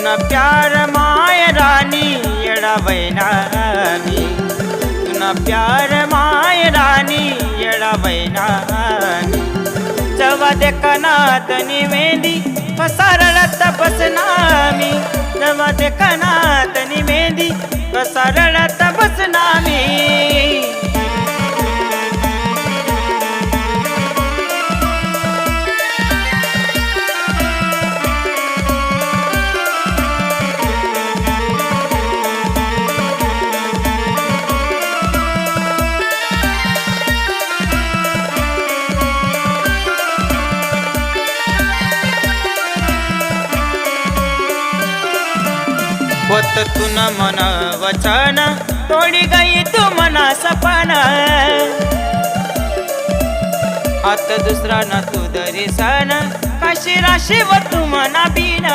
तुना प्यार माय रानी येड़ा बैना मी, तुना प्यार माय रानी येड़ा बैना मी। जवा देखनात मेहंदी पसारळत बसना मी, जवा देखनात मेहंदी पसारळत बसना मी। होत तुन मन वचन तोडी गई तू मना सपन, हात दुसरा ना तू दर्शन काशी राशी व तू मना बिन।